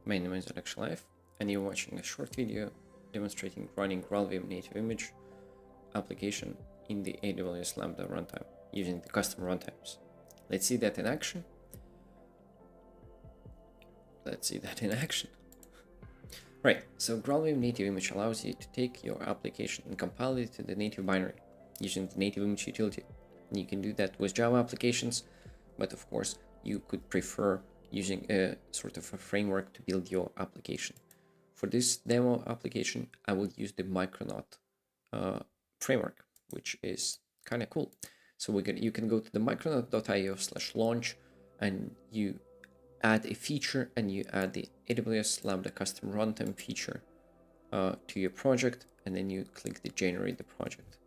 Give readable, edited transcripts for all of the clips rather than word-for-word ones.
My name is Alex Life, and you're watching a short video demonstrating running GraalVM native image application in the AWS Lambda runtime using the custom runtimes. Let's see that in action. Right, so GraalVM native image allows you to take your application and compile it to the native binary using the native image utility. And you can do that with Java applications, but of course you could prefer using a sort of a framework to build your application. For this demo application, I will use the Micronaut framework, which is kind of cool. So you can go to the micronaut.io/launch and you add a feature and you add the AWS Lambda custom runtime feature to your project, and then you click the generate the project.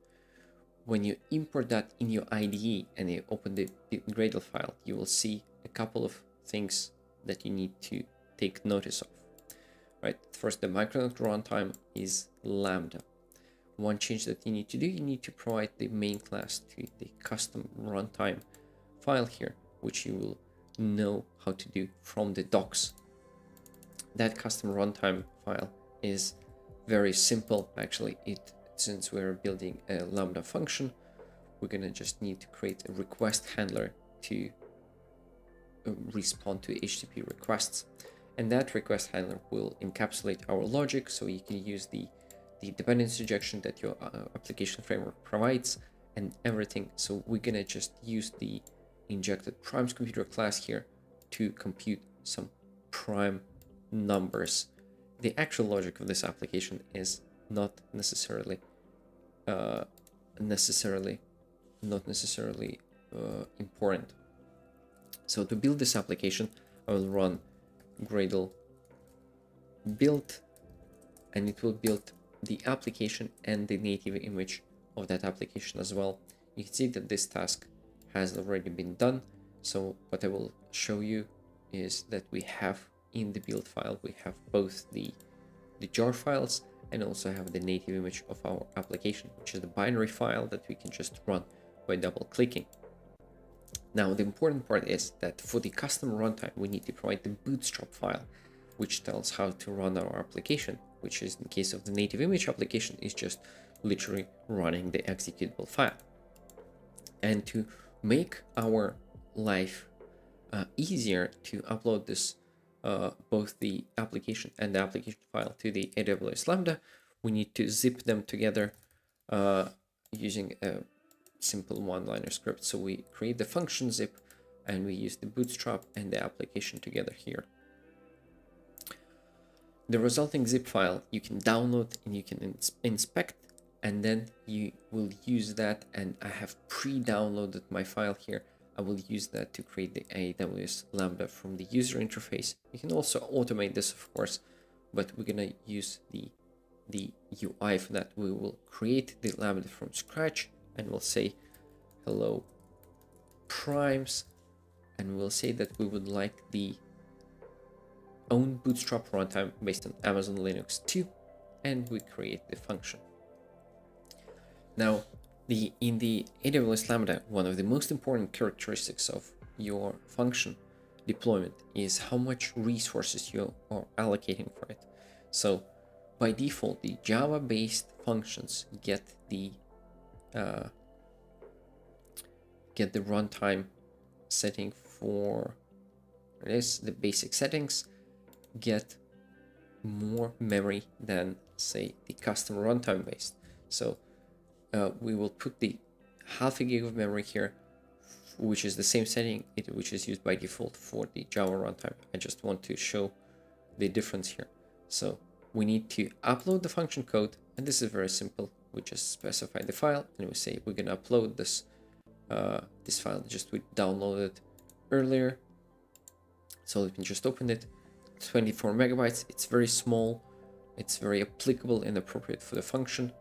When you import that in your IDE and you open the Gradle file, you will see a couple of things that you need to take notice of. Right, first, the Micronaut runtime is Lambda. One change that you need to do, you need to provide the main class to the custom runtime file here, which you will know how to do from the docs. That custom runtime file is very simple. Actually, since we're building a Lambda function, we're gonna just need to create a request handler to respond to HTTP requests, and that request handler will encapsulate our logic, so you can use the dependency injection that your application framework provides and everything. So we're gonna just use the injected primes computer class here to compute some prime numbers. The actual logic of this application is not necessarily important. So to build this application, I will run Gradle build, and it will build the application and the native image of that application as well. You can see that this task has already been done. So what I will show you is that we have in the build file, we have both the jar files and also have the native image of our application, which is the binary file that we can just run by double clicking. Now, the important part is that for the custom runtime, we need to provide the bootstrap file, which tells how to run our application, which is, in the case of the native image application, is just literally running the executable file. And to make our life easier to upload this, both the application and the application file to the AWS Lambda, we need to zip them together using a simple one-liner script. So we create the function zip and we use the bootstrap and the application together here. The resulting zip file you can download and you can inspect, and then you will use that, and I have pre-downloaded my file here. I will use that to create the AWS Lambda from the user interface. You can also automate this, of course, but we're gonna use the UI for that. We will create the Lambda from scratch and we'll say hello primes, and we'll say that we would like the own bootstrap runtime based on Amazon Linux 2, and we create the function. Now, in the AWS Lambda, one of the most important characteristics of your function deployment is how much resources you are allocating for it. So by default, the Java-based functions get the runtime setting for this. The basic settings get more memory than, say, the custom runtime based. So we will put the half a gig of memory here, which is the same setting which is used by default for the Java runtime. I just want to show the difference here. So we need to upload the function code, and this is very simple. We just specify the file and we say we're gonna upload this this file just we downloaded earlier. So let me just open it. 24 megabytes. It's very small. It's very applicable and appropriate for the function.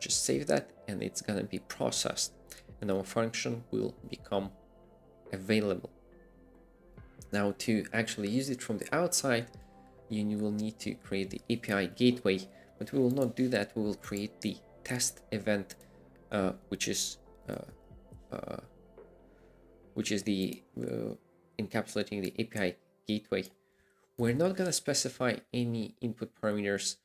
Just save that and it's gonna be processed and our function will become available. Now, to actually use it from the outside, you will need to create the API gateway, but we will not do that. We will create the test event, which is the encapsulating the API gateway we're not going to specify any input parameters,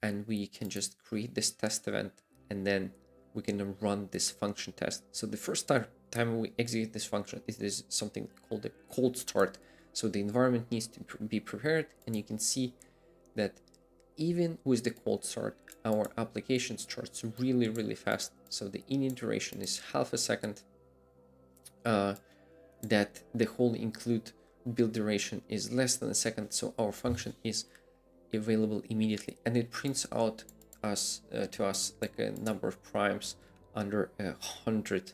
and we can just create this test event, and then we can run this function test. So the first time we execute this function, it is something called a cold start. So the environment needs to be prepared, and you can see that even with the cold start, our application starts really, really fast. So the init duration is half a second. That the whole include build duration is less than a second. So our function is available immediately, and it prints out to us like a number of primes under 100.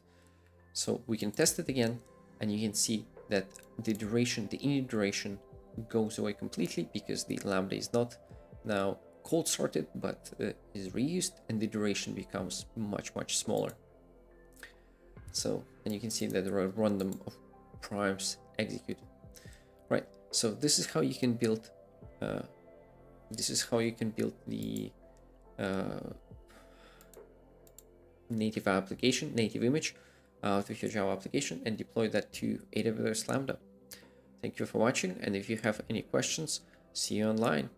So we can test it again, and you can see that the duration, the init duration, goes away completely because the Lambda is not now cold sorted, but is reused, and the duration becomes much smaller. So, and you can see that there are random of primes executed. Right. So this is how you can build. This is how you can build the native application, native image out of your Java application, and deploy that to AWS Lambda. Thank you for watching, and if you have any questions, see you online.